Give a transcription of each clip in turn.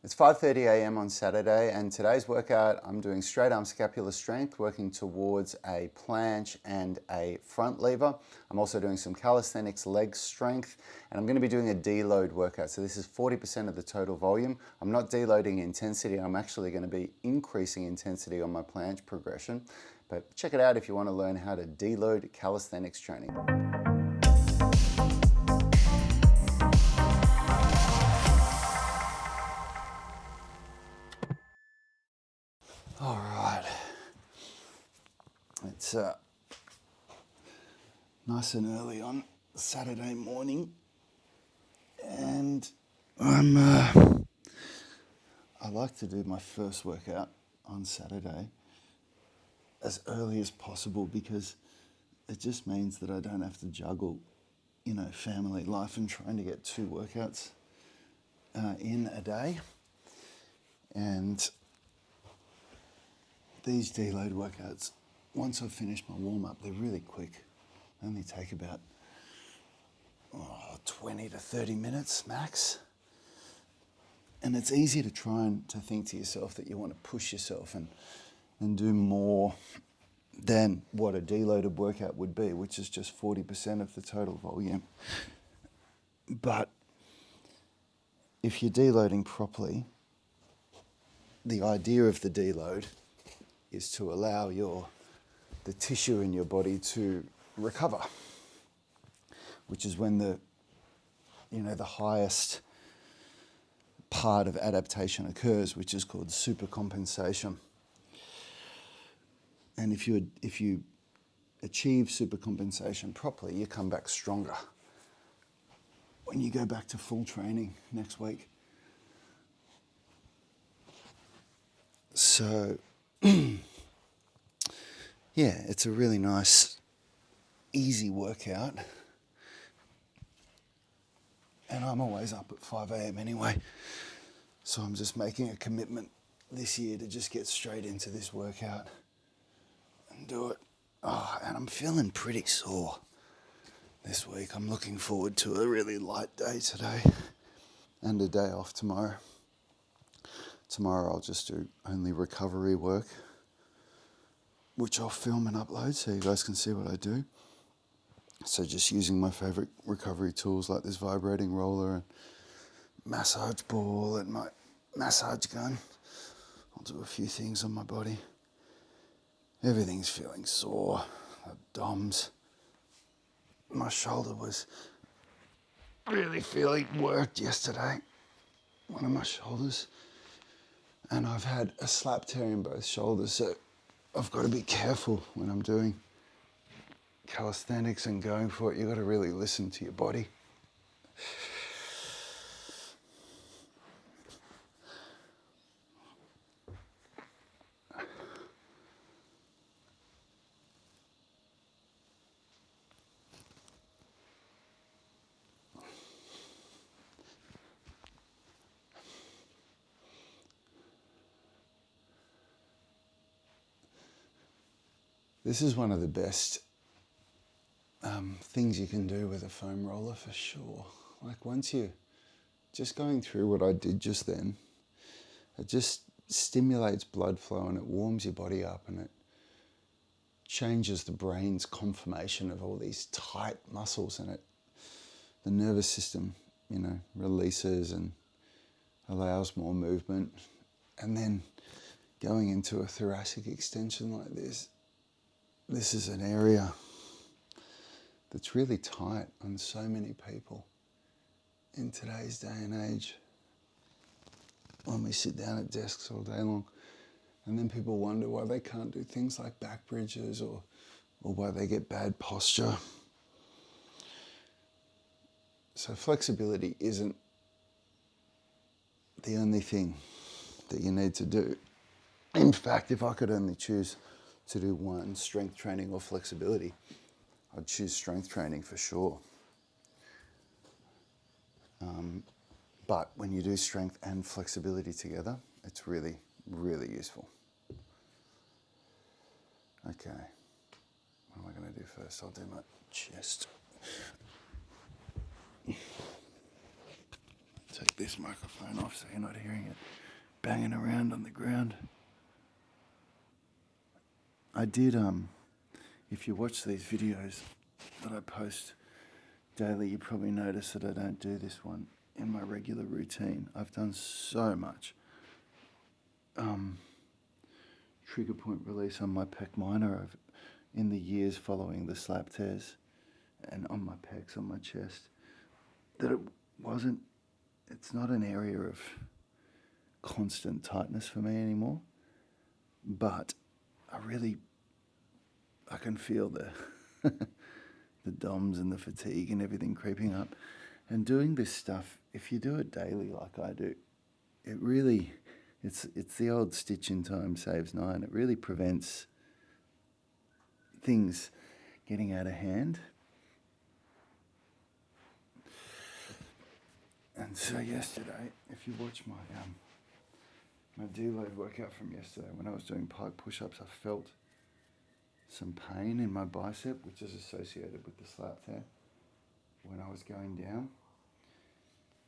It's 5:30 a.m. on Saturday, and today's workout I'm doing straight arm scapular strength, working towards a planche and a front lever. I'm also doing some calisthenics leg strength, and I'm going to be doing a deload workout. So this is 40% of the total volume. I'm not deloading intensity, I'm actually going to be increasing intensity on my planche progression. But check it out if you want to learn how to deload calisthenics training. All right, it's nice and early on Saturday morning, and I like to do my first workout on Saturday as early as possible because it just means that I don't have to juggle, family life and trying to get 2 workouts in a day. And these deload workouts, once I've finished my warm-up, they're really quick. They only take about 20 to 30 minutes max. And it's easy to try and to think to yourself that you want to push yourself and do more than what a deloaded workout would be, which is just 40% of the total volume. But if you're deloading properly, the idea of the deload is to allow the tissue in your body to recover, which is when the highest part of adaptation occurs, which is called supercompensation. And if you achieve supercompensation properly, you come back stronger when you go back to full training next week. So yeah, it's a really nice, easy workout. And I'm always up at 5 a.m. anyway. So I'm just making a commitment this year to just get straight into this workout and do it. And I'm feeling pretty sore this week. I'm looking forward to a really light day today and a day off tomorrow. Tomorrow I'll just do only recovery work, which I'll film and upload so you guys can see what I do. So just using my favorite recovery tools like this vibrating roller and massage ball and my massage gun. I'll do a few things on my body. Everything's feeling sore. The DOMs. My shoulder was really feeling worked yesterday. One of my shoulders. And I've had a slap tear in both shoulders, so I've got to be careful when I'm doing calisthenics and going for it. You've got to really listen to your body. This is one of the best things you can do with a foam roller for sure. Like once you, just going through what I did just then, it just stimulates blood flow and it warms your body up and it changes the brain's conformation of all these tight muscles, and the nervous system, releases and allows more movement. And then going into a thoracic extension like this is an area that's really tight on so many people in today's day and age when we sit down at desks all day long. And then people wonder why they can't do things like back bridges or why they get bad posture. So flexibility isn't the only thing that you need to do. In fact, if I could only choose to do one, strength training or flexibility, I'd choose strength training for sure. But when you do strength and flexibility together, it's really, really useful. Okay, what am I going to do first? I'll do my chest. Take this microphone off so you're not hearing it banging around on the ground. I did, if you watch these videos that I post daily, you probably notice that I don't do this one in my regular routine. I've done so much trigger point release on my pec minor in the years following the slap tears, and on my pecs, on my chest, that it's not an area of constant tightness for me anymore, but I can feel the the DOMs and the fatigue and everything creeping up. And doing this stuff, if you do it daily like I do, it really, it's the old stitch in time saves 9. It really prevents things getting out of hand. And so yesterday, if you watch my my Deload workout from yesterday, when I was doing pike push-ups, I felt some pain in my bicep, which is associated with the slap tear, when I was going down.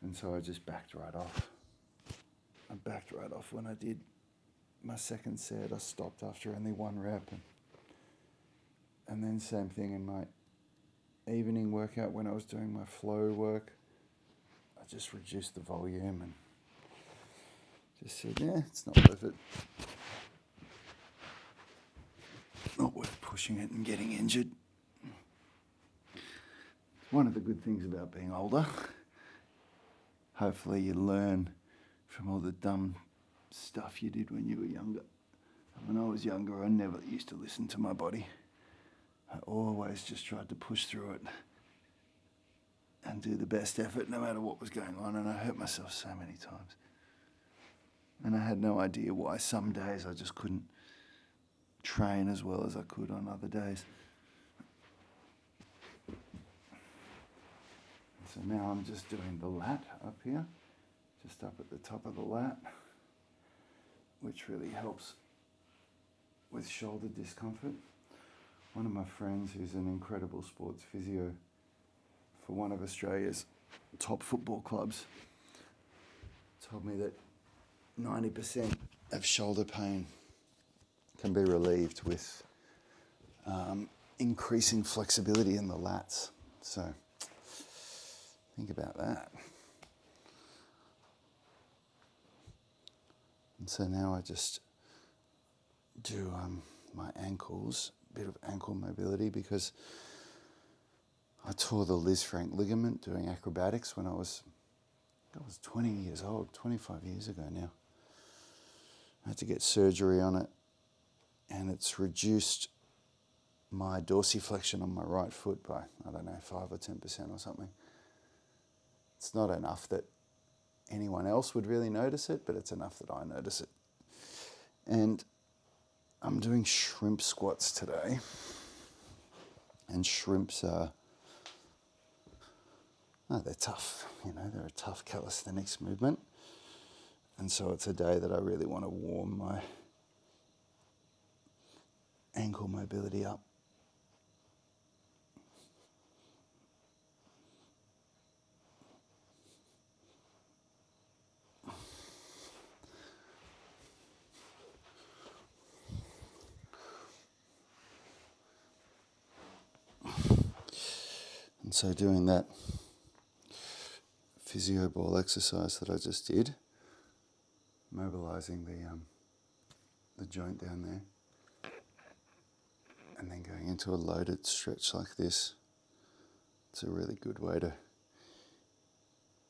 And so I just backed right off. I backed right off when I did my second set. I stopped after only 1 rep. And then same thing in my evening workout when I was doing my flow work. I just reduced the volume and just said, yeah, it's not worth it. Not worth pushing it and getting injured. It's one of the good things about being older. Hopefully you learn from all the dumb stuff you did when you were younger. When I was younger, I never used to listen to my body. I always just tried to push through it and do the best effort no matter what was going on, and I hurt myself so many times. And I had no idea why some days I just couldn't train as well as I could on other days. So now I'm just doing the lat up here, just up at the top of the lat, which really helps with shoulder discomfort. One of my friends, who's an incredible sports physio for one of Australia's top football clubs, told me that 90% of shoulder pain can be relieved with increasing flexibility in the lats. So think about that. And so now I just do my ankles, a bit of ankle mobility, because I tore the Liz Frank ligament doing acrobatics when I was 20 years old, 25 years ago now. I had to get surgery on it, and it's reduced my dorsiflexion on my right foot by, 5 or 10% or something. It's not enough that anyone else would really notice it, but it's enough that I notice it. And I'm doing shrimp squats today. And shrimps are, they're tough. They're a tough calisthenics movement. And so it's a day that I really want to warm my ankle mobility up. And so doing that physio ball exercise that I just did, mobilizing the joint down there, and then going into a loaded stretch like this, it's a really good way to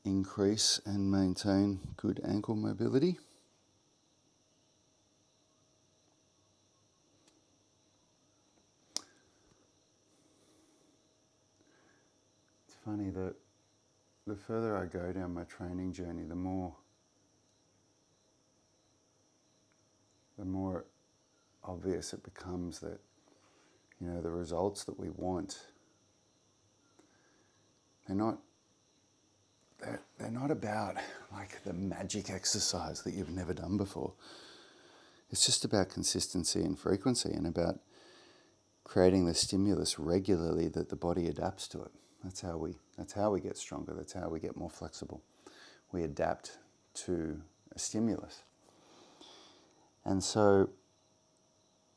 increase and maintain good ankle mobility. It's funny that the further I go down my training journey, the more obvious it becomes that, the results that we want, they're not about like the magic exercise that you've never done before. It's just about consistency and frequency, and about creating the stimulus regularly that the body adapts to it. That's how we get stronger. That's how we get more flexible. We adapt to a stimulus. And so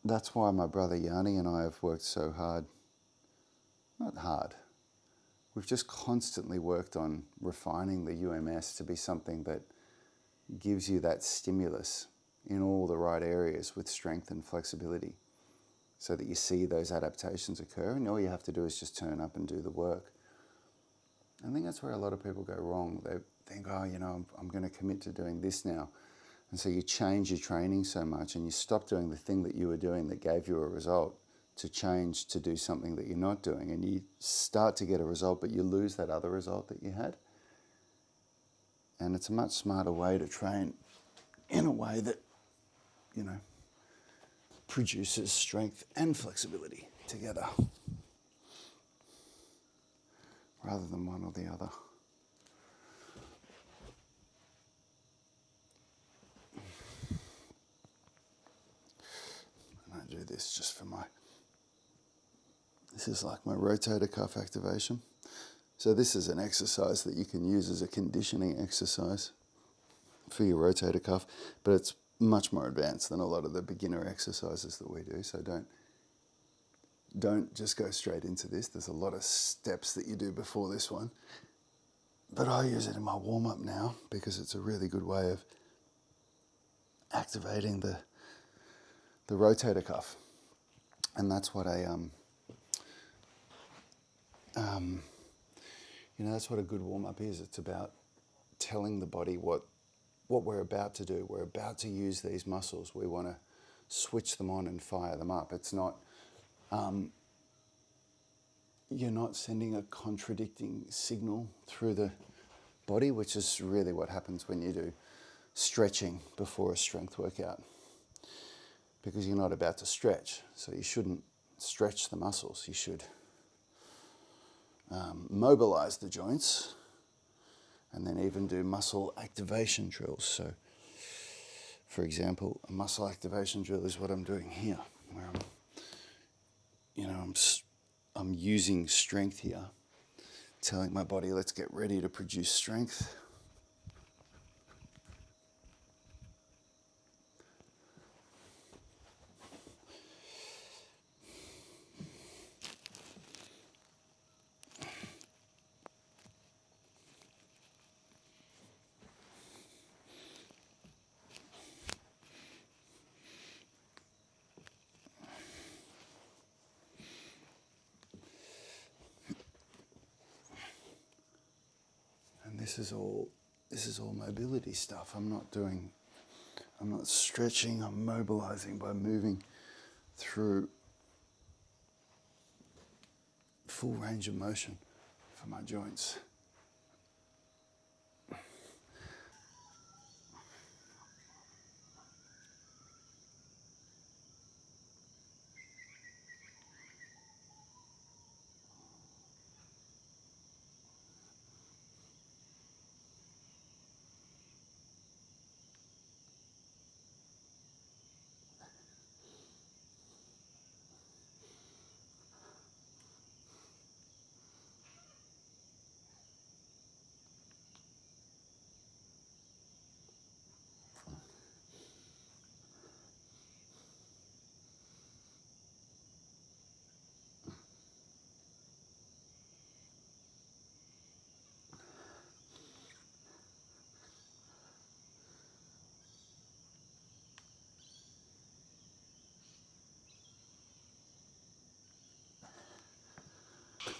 that's why my brother Yanni and I have worked so hard. Not hard. We've just constantly worked on refining the UMS to be something that gives you that stimulus in all the right areas with strength and flexibility, so that you see those adaptations occur, and all you have to do is just turn up and do the work. I think that's where a lot of people go wrong. They think, oh, you know, I'm going to commit to doing this now. And so you change your training so much and you stop doing the thing that you were doing that gave you a result to change to do something that you're not doing. And you start to get a result, but you lose that other result that you had. And it's a much smarter way to train in a way that, you know, produces strength and flexibility together, rather than one or the other. And I do this just for this is like my rotator cuff activation. So this is an exercise that you can use as a conditioning exercise for your rotator cuff, but it's much more advanced than a lot of the beginner exercises that we do. So don't just go straight into this. There's a lot of steps that you do before this one. But I use it in my warm-up now because it's a really good way of activating the rotator cuff. And that's what that's what a good warm-up is. It's about telling the body what we're about to do. We're about to use these muscles. We want to switch them on and fire them up. It's not, you're not sending a contradicting signal through the body, which is really what happens when you do stretching before a strength workout. Because you're not about to stretch, so you shouldn't stretch the muscles. You should mobilize the joints, and then even do muscle activation drills. So, for example, a muscle activation drill is what I'm doing here, where I'm using strength here, telling my body, let's get ready to produce strength. This is all mobility stuff. I'm not stretching, I'm mobilizing by moving through full range of motion for my joints.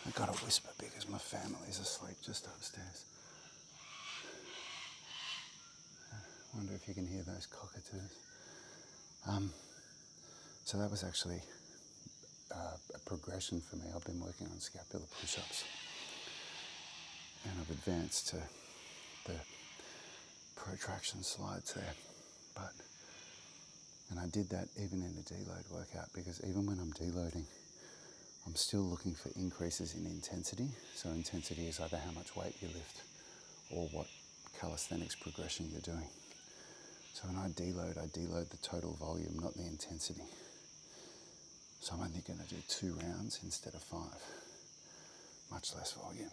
I gotta whisper because my family's asleep just upstairs. I wonder if you can hear those cockatoos. So that was actually a progression for me. I've been working on scapula push-ups, and I've advanced to the protraction slides there. And I did that even in the deload workout, because even when I'm deloading, I'm still looking for increases in intensity. So intensity is either how much weight you lift or what calisthenics progression you're doing. So when I deload the total volume, not the intensity. So I'm only going to do 2 rounds instead of 5. Much less volume.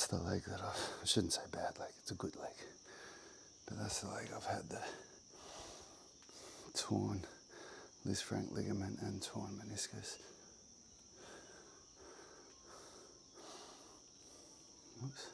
that's the leg that I shouldn't say bad leg, it's a good leg. But that's the leg I've had the torn Lisfranc ligament and torn meniscus. Oops.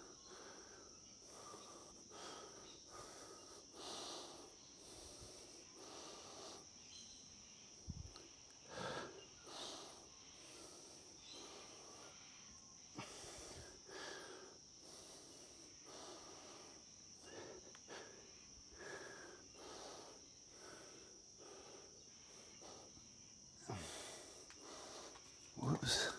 Whoops.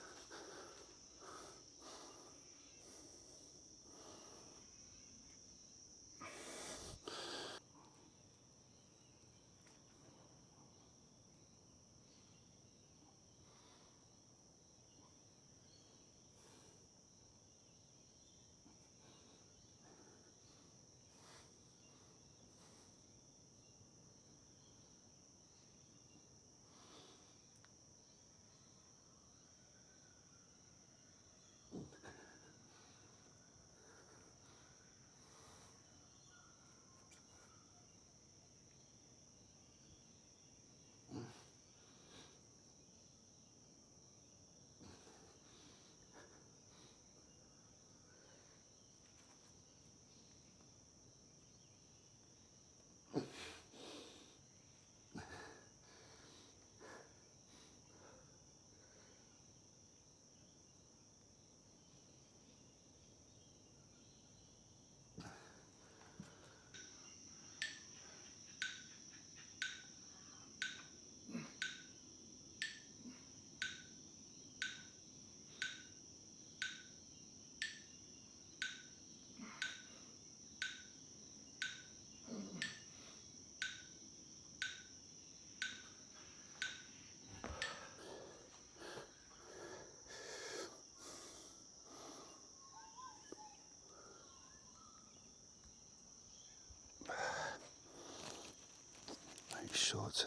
Make sure it's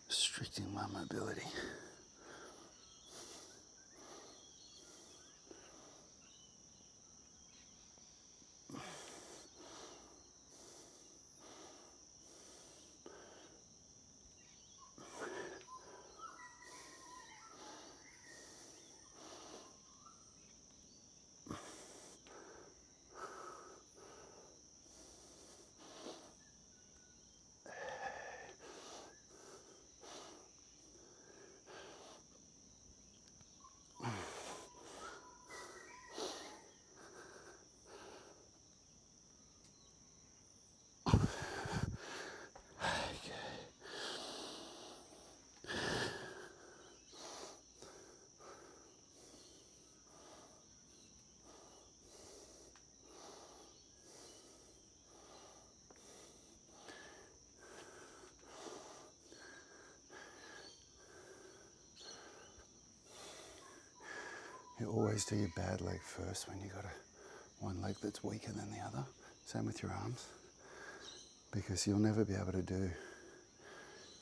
restricting my mobility. You always do your bad leg first when you got one leg that's weaker than the other. Same with your arms, because you'll never be able to do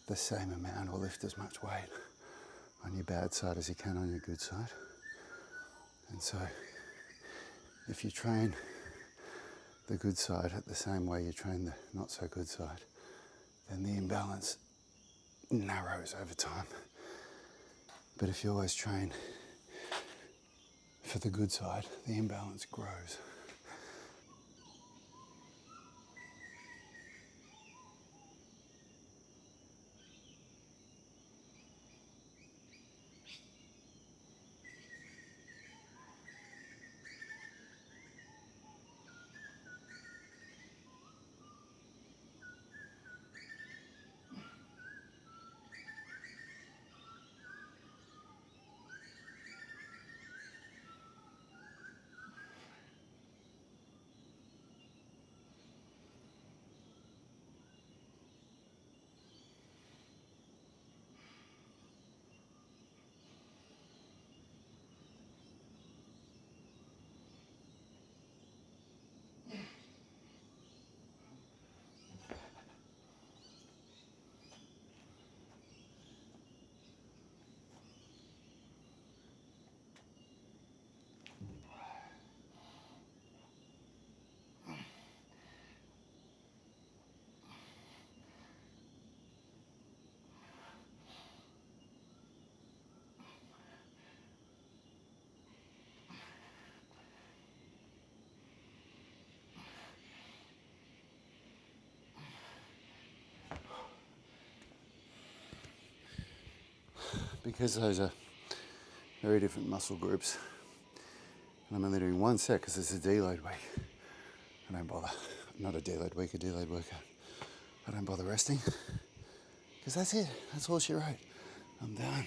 the same amount or lift as much weight on your bad side as you can on your good side. And so if you train the good side at the same way you train the not so good side, then the imbalance narrows over time. But if you always train for the good side, the imbalance grows. because those are very different muscle groups. And I'm only doing one set because it's a deload week. I don't bother. Not a deload week, a deload workout. I don't bother resting because that's it. That's all she wrote. I'm done.